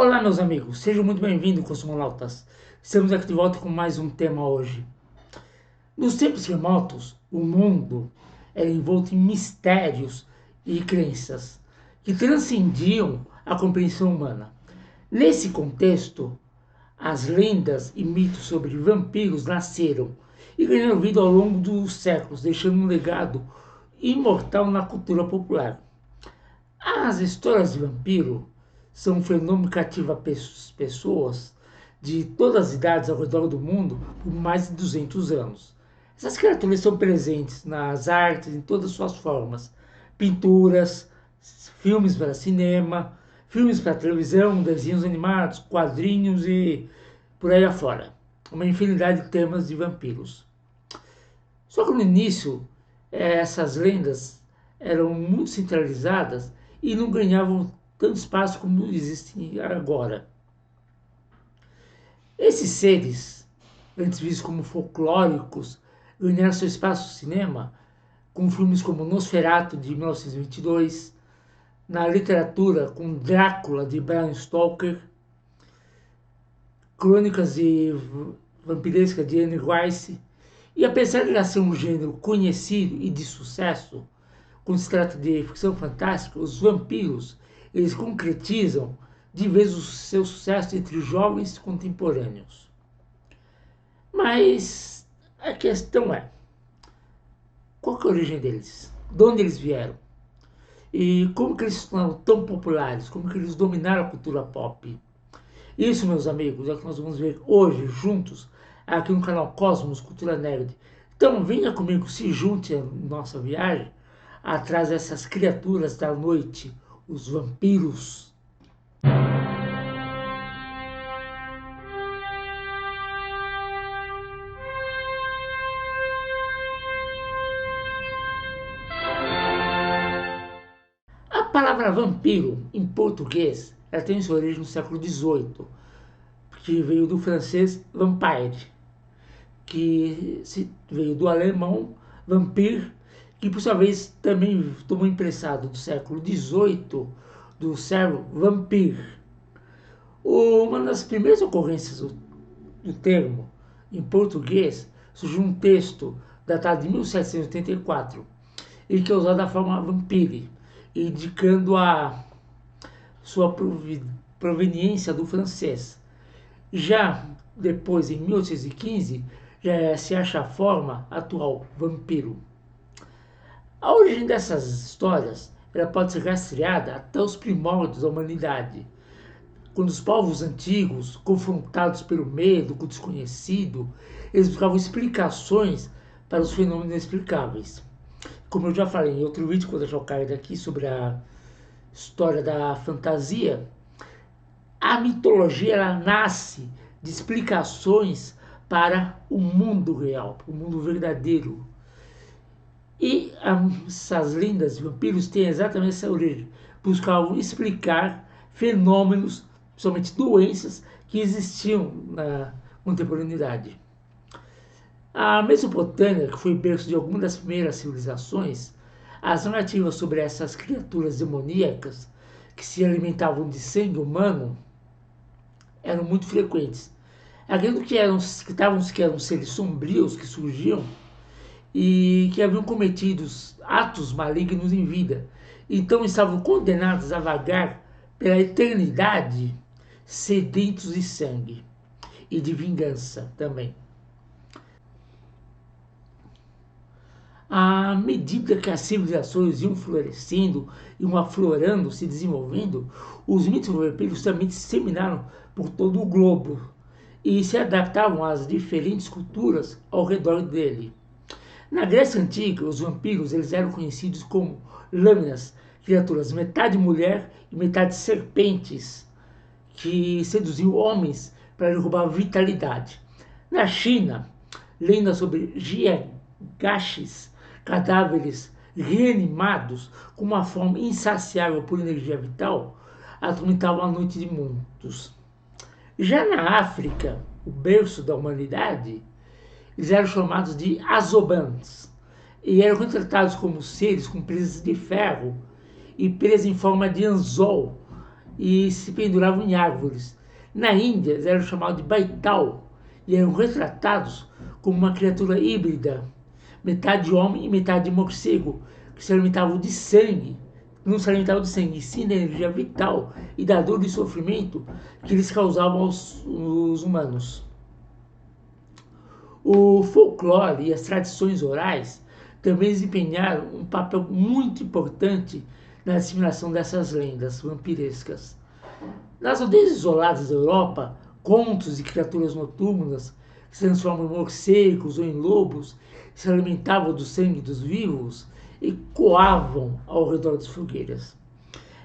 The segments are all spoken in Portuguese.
Olá, meus amigos, sejam muito bem-vindos, cosmonautas. Estamos aqui de volta com mais um tema hoje. Nos tempos remotos, o mundo era envolto em mistérios e crenças que transcendiam a compreensão humana. Nesse contexto, as lendas e mitos sobre vampiros nasceram e ganharam vida ao longo dos séculos, deixando um legado imortal na cultura popular. As histórias de vampiro são um fenômeno que ativa pessoas de todas as idades ao redor do mundo por mais de 200 anos. Essas criaturas são presentes nas artes em todas as suas formas: pinturas, filmes para cinema, filmes para televisão, desenhos animados, quadrinhos e por aí afora. Uma infinidade de temas de vampiros. Só que no início, essas lendas eram muito centralizadas e não ganhavam tanto espaço como existem agora. Esses seres, antes vistos como folclóricos, ganharam seu espaço no cinema com filmes como Nosferatu, de 1922, na literatura com Drácula, de Bram Stoker, Crônicas Vampirescas, de Anne Rice, e apesar de ser um gênero conhecido e de sucesso, quando se trata de ficção fantástica, os vampiros eles concretizam de vez o seu sucesso entre jovens contemporâneos. Mas a questão é, qual que é a origem deles? De onde eles vieram? E como que eles se tornaram tão populares? Como que eles dominaram a cultura pop? Isso, meus amigos, é o que nós vamos ver hoje, juntos, aqui no canal Cosmos Cultura Nerd. Então venha comigo, se junte à nossa viagem atrás dessas criaturas da noite, os vampiros. A palavra vampiro, em português, ela tem sua origem no século XVIII, que veio do francês vampire, que veio do alemão vampir, que por sua vez também tomou emprestado do século XVIII, do servo vampir. Uma das primeiras ocorrências do termo em português surgiu um texto datado de 1784, e que é usado da forma vampire, indicando a sua proveniência do francês. Já depois, em 1815, já se acha a forma atual, vampiro. A origem dessas histórias ela pode ser rastreada até os primórdios da humanidade, quando os povos antigos, confrontados pelo medo, com o desconhecido, eles buscavam explicações para os fenômenos inexplicáveis. Como eu já falei em outro vídeo, quando eu já caí daqui, sobre a história da fantasia, a mitologia ela nasce de explicações para o mundo real, para o mundo verdadeiro. E essas lendas de vampiros têm exatamente essa origem. Buscavam explicar fenômenos, principalmente doenças, que existiam na contemporaneidade. A Mesopotâmia, que foi berço de algumas das primeiras civilizações, as narrativas sobre essas criaturas demoníacas que se alimentavam de sangue humano eram muito frequentes. Aquilo que eram seres sombrios que surgiam e que haviam cometido atos malignos em vida. Então estavam condenados a vagar pela eternidade, sedentos de sangue e de vingança também. À medida que as civilizações iam florescendo, iam aflorando, se desenvolvendo, os mitos vampiros também se disseminaram por todo o globo e se adaptavam às diferentes culturas ao redor dele. Na Grécia Antiga, os vampiros eles eram conhecidos como lâminas, criaturas metade mulher e metade serpentes, que seduziam homens para roubar a vitalidade. Na China, lendas sobre jiagashis, cadáveres reanimados com uma fome insaciável por energia vital, atormentavam a noite de muitos. Já na África, o berço da humanidade, eles eram chamados de Azobans e eram retratados como seres com presas de ferro e presas em forma de anzol e se penduravam em árvores. Na Índia, eles eram chamados de baital e eram retratados como uma criatura híbrida, metade homem e metade morcego, que se alimentavam de sangue. Não se alimentavam de sangue, e sim da energia vital e da dor e sofrimento que eles causavam aos humanos. O folclore e as tradições orais também desempenharam um papel muito importante na disseminação dessas lendas vampirescas. Nas aldeias isoladas da Europa, contos e criaturas noturnas que se transformam em morcegos ou em lobos, se alimentavam do sangue dos vivos e coavam ao redor das fogueiras.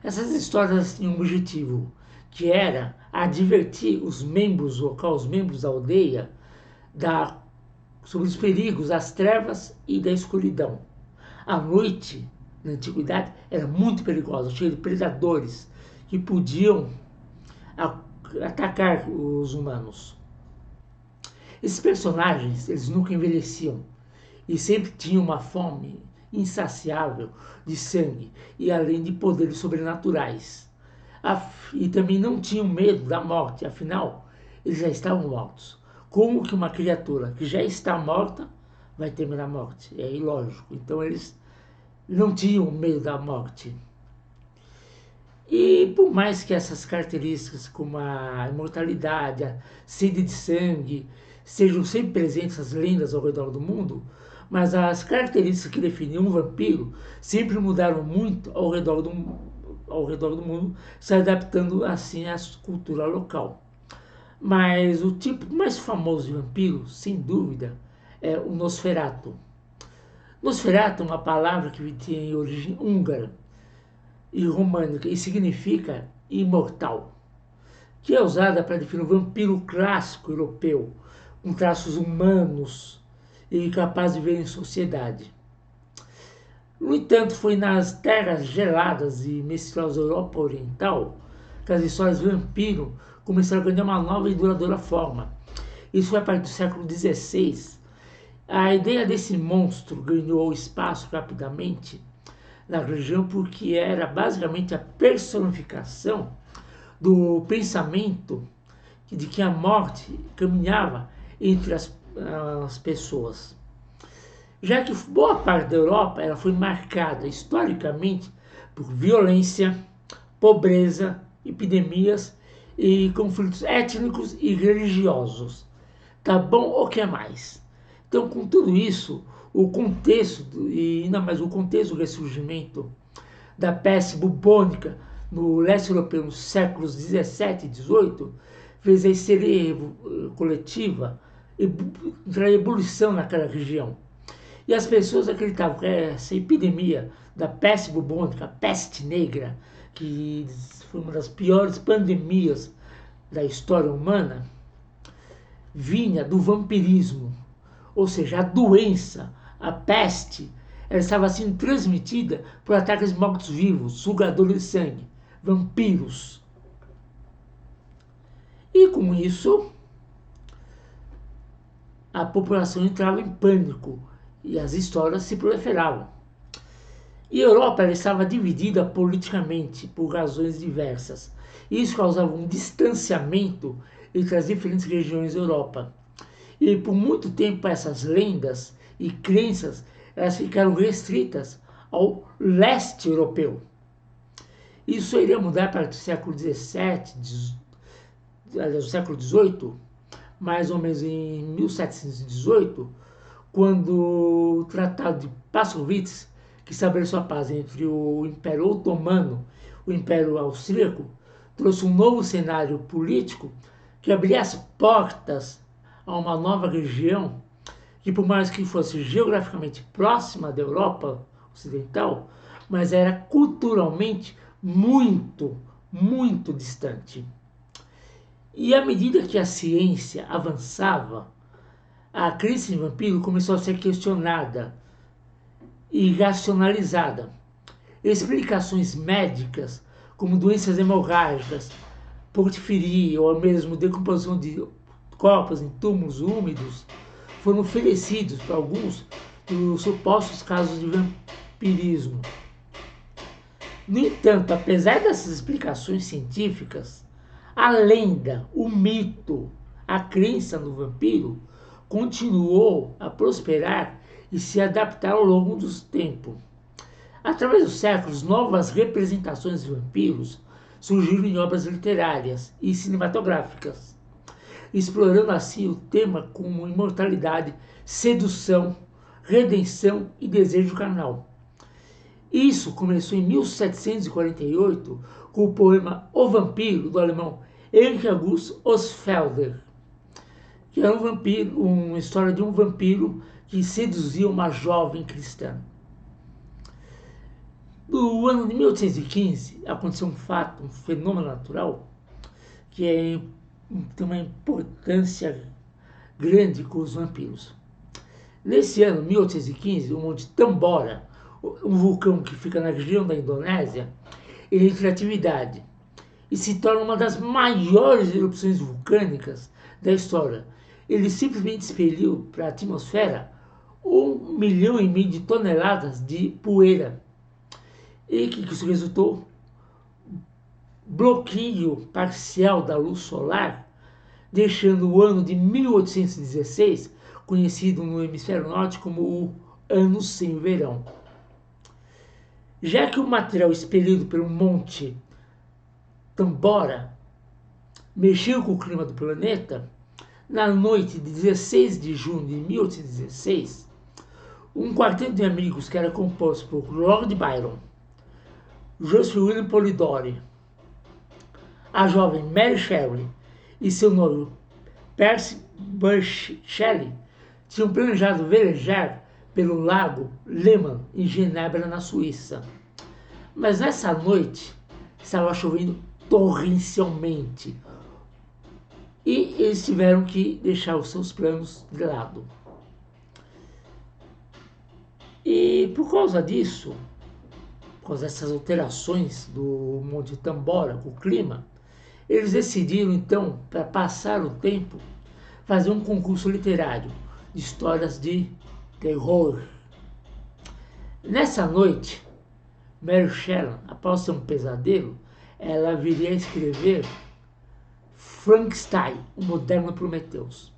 Essas histórias tinham um objetivo, que era advertir os membros locais, os membros da aldeia, sobre os perigos das trevas e da escuridão. A noite, na antiguidade, era muito perigosa, cheia de predadores que podiam atacar os humanos. Esses personagens, eles nunca envelheciam e sempre tinham uma fome insaciável de sangue e além de poderes sobrenaturais. E também não tinham medo da morte, afinal, eles já estavam mortos. Como que uma criatura que já está morta vai temer a morte? É ilógico. Então eles não tinham medo da morte. E por mais que essas características como a imortalidade, a sede de sangue, sejam sempre presentes nas lendas ao redor do mundo, mas as características que definiam um vampiro sempre mudaram muito ao redor do mundo, se adaptando assim à cultura local. Mas o tipo mais famoso de vampiro, sem dúvida, é o Nosferatu. Nosferatu é uma palavra que tem origem húngara e românica e significa imortal, que é usada para definir o vampiro clássico europeu, com traços humanos e capaz de viver em sociedade. No entanto, foi nas terras geladas e mescladas da Europa Oriental que as histórias de vampiro começaram a ganhar uma nova e duradoura forma. Isso foi a partir do século XVI. A ideia desse monstro ganhou espaço rapidamente na religião porque era basicamente a personificação do pensamento de que a morte caminhava entre as pessoas. Já que boa parte da Europa ela foi marcada historicamente por violência, pobreza, epidemias e conflitos étnicos e religiosos. Tá bom ou quer mais? Então, com tudo isso, o contexto, e ainda mais o contexto do ressurgimento da peste bubônica no leste europeu nos séculos 17 e 18, fez a histeria coletiva entrar em ebulição naquela região. E as pessoas acreditavam que essa epidemia da peste bubônica, a peste negra, que foi uma das piores pandemias da história humana, vinha do vampirismo. Ou seja, a doença, a peste, ela estava sendo transmitida por ataques de mortos-vivos, sugadores de sangue, vampiros. E com isso, a população entrava em pânico e as histórias se proliferavam. E a Europa ela estava dividida politicamente por razões diversas. Isso causava um distanciamento entre as diferentes regiões da Europa. E por muito tempo essas lendas e crenças elas ficaram restritas ao leste europeu. Isso iria mudar a partir do século XVII, do século XVIII, mais ou menos em 1718, quando o Tratado de Passovitz, que estabeleceu a paz entre o Império Otomano e o Império Austríaco, trouxe um novo cenário político que abria as portas a uma nova região que, por mais que fosse geograficamente próxima da Europa Ocidental, mas era culturalmente muito, muito distante. E à medida que a ciência avançava, a crença em vampiro começou a ser questionada e racionalizada. Explicações médicas, como doenças hemorrágicas, porfiria ou mesmo decomposição de corpos em túmulos úmidos, foram oferecidos para alguns dos supostos casos de vampirismo. No entanto, apesar dessas explicações científicas, a lenda, o mito, a crença no vampiro continuou a prosperar e se adaptar ao longo do tempo. Através dos séculos, novas representações de vampiros surgiram em obras literárias e cinematográficas, explorando assim o tema como imortalidade, sedução, redenção e desejo carnal. Isso começou em 1748 com o poema O Vampiro, do alemão Erich August Osfelder, que era um vampiro, uma história de um vampiro que seduzia uma jovem cristã. No ano de 1815 aconteceu um fato, um fenômeno natural, que tem uma importância grande com os vampiros. Nesse ano, 1815, o Monte Tambora, um vulcão que fica na região da Indonésia, ele entra em atividade e se torna uma das maiores erupções vulcânicas da história. Ele simplesmente expeliu para a atmosfera 1,5 milhão de toneladas de poeira. E que isso resultou bloqueio parcial da luz solar, deixando o ano de 1816 conhecido no hemisfério norte como o Ano Sem Verão. Já que o material expelido pelo Monte Tambora mexeu com o clima do planeta, na noite de 16 de junho de 1816, um quarteto de amigos que era composto por Lord Byron, Joseph William Polidori, a jovem Mary Shelley e seu noivo Percy Bysshe Shelley tinham planejado velejar pelo lago Leman, em Genebra, na Suíça. Mas nessa noite estava chovendo torrencialmente e eles tiveram que deixar os seus planos de lado. E por causa disso, por causa dessas alterações do Monte Tambora com o clima, eles decidiram então, para passar o tempo, fazer um concurso literário de histórias de terror. Nessa noite, Mary Shelley, após ter um pesadelo, ela viria a escrever Frankenstein, o moderno Prometheus.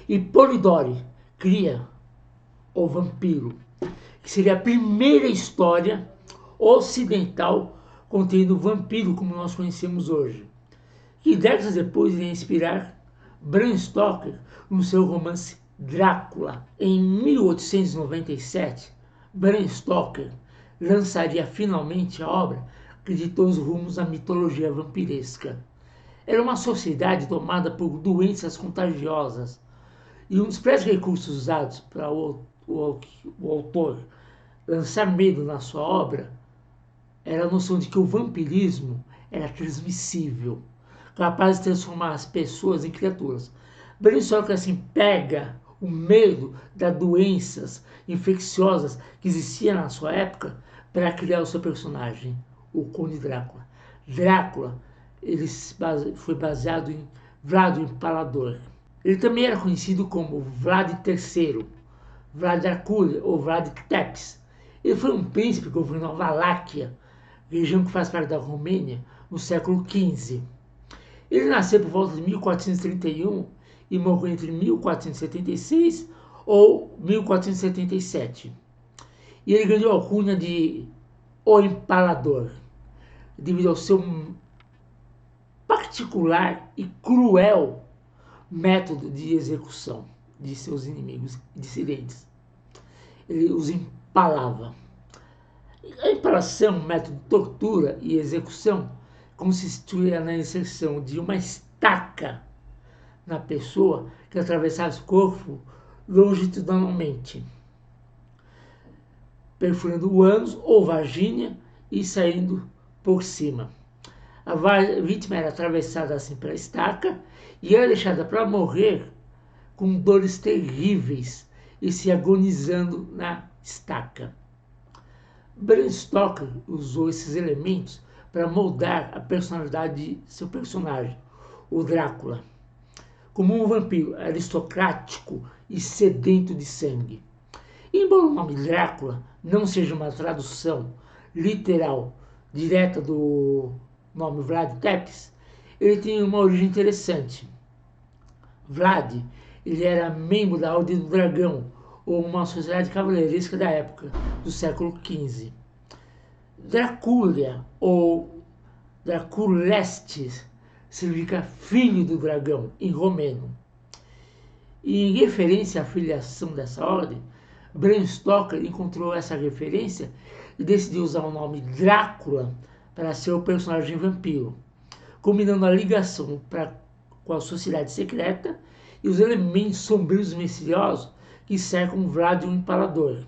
E Polidori cria O Vampiro, que seria a primeira história ocidental contendo o vampiro como nós conhecemos hoje, que décadas depois iria inspirar Bram Stoker no seu romance Drácula. Em 1897, Bram Stoker lançaria finalmente a obra que ditou os rumos à mitologia vampiresca. Era uma sociedade tomada por doenças contagiosas, e um dos principais recursos usados para o autor lançar medo na sua obra era a noção de que o vampirismo era transmissível, capaz de transformar as pessoas em criaturas. Bram Stoker assim pega o medo das doenças infecciosas que existiam na sua época para criar o seu personagem, o Conde Drácula. Drácula ele foi baseado em Vlad o Impalador. Ele também era conhecido como Vlad III, Vlad Dracula ou Vlad Tepes. Ele foi um príncipe que governou a Valáquia, região que faz parte da Romênia, no século XV. Ele nasceu por volta de 1431 e morreu entre 1476 ou 1477. E ele ganhou a alcunha de O Empalador, devido ao seu particular e cruel método de execução de seus inimigos e dissidentes. Ele os empalava. A empalação, método de tortura e execução, consistia na inserção de uma estaca na pessoa que atravessava o corpo longitudinalmente, perfurando o ânus ou vagina e saindo por cima. A vítima era atravessada assim pela estaca e era deixada para morrer com dores terríveis e se agonizando na estaca. Bram Stoker usou esses elementos para moldar a personalidade de seu personagem, o Drácula, como um vampiro aristocrático e sedento de sangue. Embora o nome Drácula não seja uma tradução literal direta do nome Vlad Tepes, ele tem uma origem interessante. Vlad, ele era membro da Ordem do Dragão, ou uma sociedade cavaleiresca da época, do século XV. Dracúlia, ou Draculestes, significa filho do dragão, em romeno. E em referência à filiação dessa ordem, Bram Stoker encontrou essa referência e decidiu usar o nome Drácula para ser o personagem vampiro, combinando a ligação com a sociedade secreta e os elementos sombrios e misteriosos que cercam Vlad o Impalador.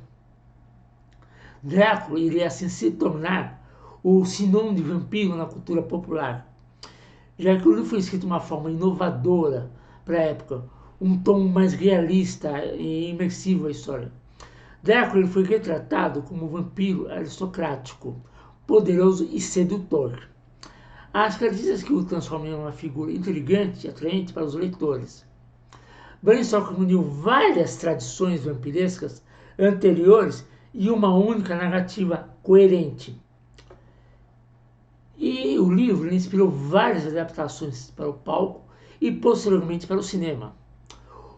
Drácula iria assim se tornar o sinônimo de vampiro na cultura popular, já que o livro foi escrito de uma forma inovadora para a época, um tom mais realista e imersivo à história. Drácula foi retratado como um vampiro aristocrático, poderoso e sedutor. As características que o transformam em uma figura intrigante e atraente para os leitores. Bram Stoker uniu várias tradições vampirescas anteriores em uma única narrativa coerente. E o livro inspirou várias adaptações para o palco e posteriormente para o cinema.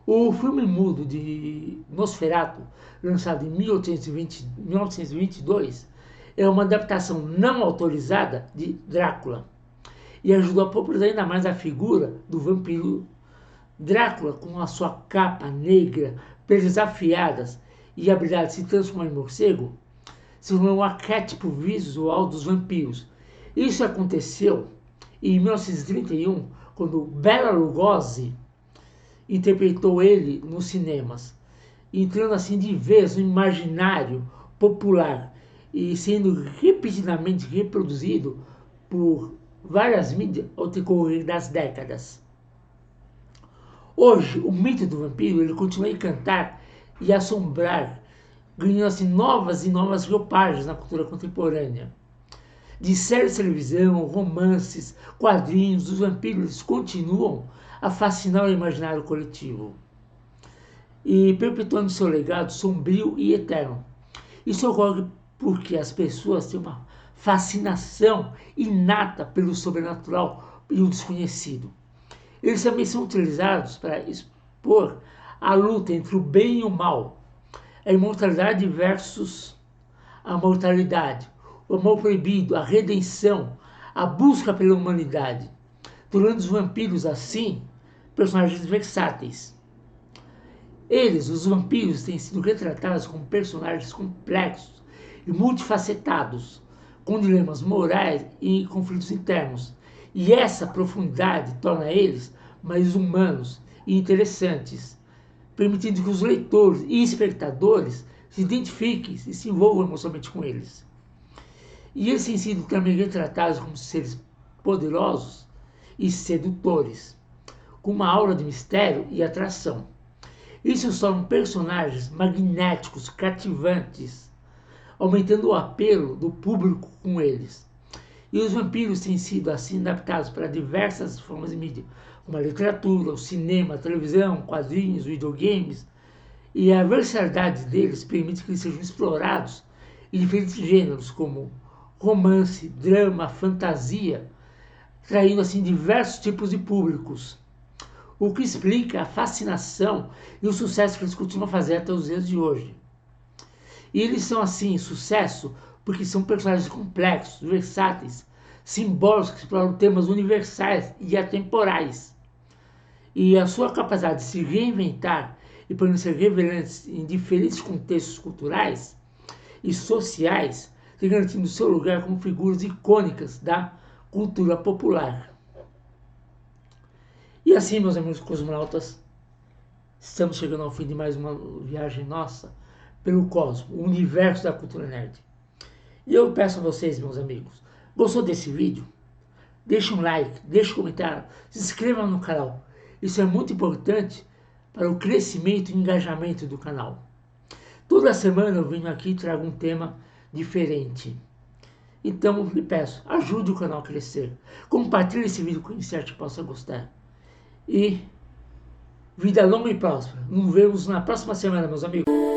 O filme mudo de Nosferatu, lançado em 1922, é uma adaptação não autorizada de Drácula e ajudou a popularizar ainda mais a figura do vampiro Drácula, com a sua capa negra, presas afiadas e a habilidade de se transformar em morcego, se tornou um arquétipo visual dos vampiros. Isso aconteceu em 1931, quando Bela Lugosi interpretou ele nos cinemas, entrando assim de vez no imaginário popular e sendo repetidamente reproduzido por várias mídias ao decorrer das décadas. Hoje, o mito do vampiro ele continua a encantar e assombrar, ganhando assim novas e novas roupagens na cultura contemporânea. De séries de televisão, romances, quadrinhos, os vampiros continuam a fascinar o imaginário coletivo e perpetuando seu legado sombrio e eterno. Isso ocorre porque as pessoas têm uma fascinação inata pelo sobrenatural e o desconhecido. Eles também são utilizados para expor a luta entre o bem e o mal, a imortalidade versus a mortalidade, o amor proibido, a redenção, a busca pela humanidade, tornando os vampiros, assim, personagens versáteis. Eles, os vampiros, têm sido retratados como personagens complexos e multifacetados, com dilemas morais e conflitos internos. E essa profundidade torna eles mais humanos e interessantes, permitindo que os leitores e espectadores se identifiquem e se envolvam emocionalmente com eles. E eles têm sido também retratados como seres poderosos e sedutores, com uma aura de mistério e atração. Isso os torna personagens magnéticos, cativantes, aumentando o apelo do público com eles. E os vampiros têm sido assim adaptados para diversas formas de mídia, como a literatura, o cinema, a televisão, quadrinhos, videogames, e a versatilidade deles permite que eles sejam explorados em diferentes gêneros, como romance, drama, fantasia, atraindo assim diversos tipos de públicos, o que explica a fascinação e o sucesso que eles continuam a fazer até os dias de hoje. E eles são assim sucesso porque são personagens complexos, versáteis, simbólicos que exploram temas universais e atemporais. E a sua capacidade de se reinventar e permanecer relevantes em diferentes contextos culturais e sociais tem garantido seu lugar como figuras icônicas da cultura popular. E assim, meus amigos cosmonautas, estamos chegando ao fim de mais uma viagem nossa pelo cosmos, o universo da cultura nerd. E eu peço a vocês, meus amigos, gostou desse vídeo? Deixe um like, deixe um comentário, se inscreva no canal. Isso é muito importante para o crescimento e engajamento do canal. Toda semana eu venho aqui e trago um tema diferente. Então, lhe peço, ajude o canal a crescer. Compartilhe esse vídeo com quem certo possa gostar. E vida longa e próspera. Nos vemos na próxima semana, meus amigos.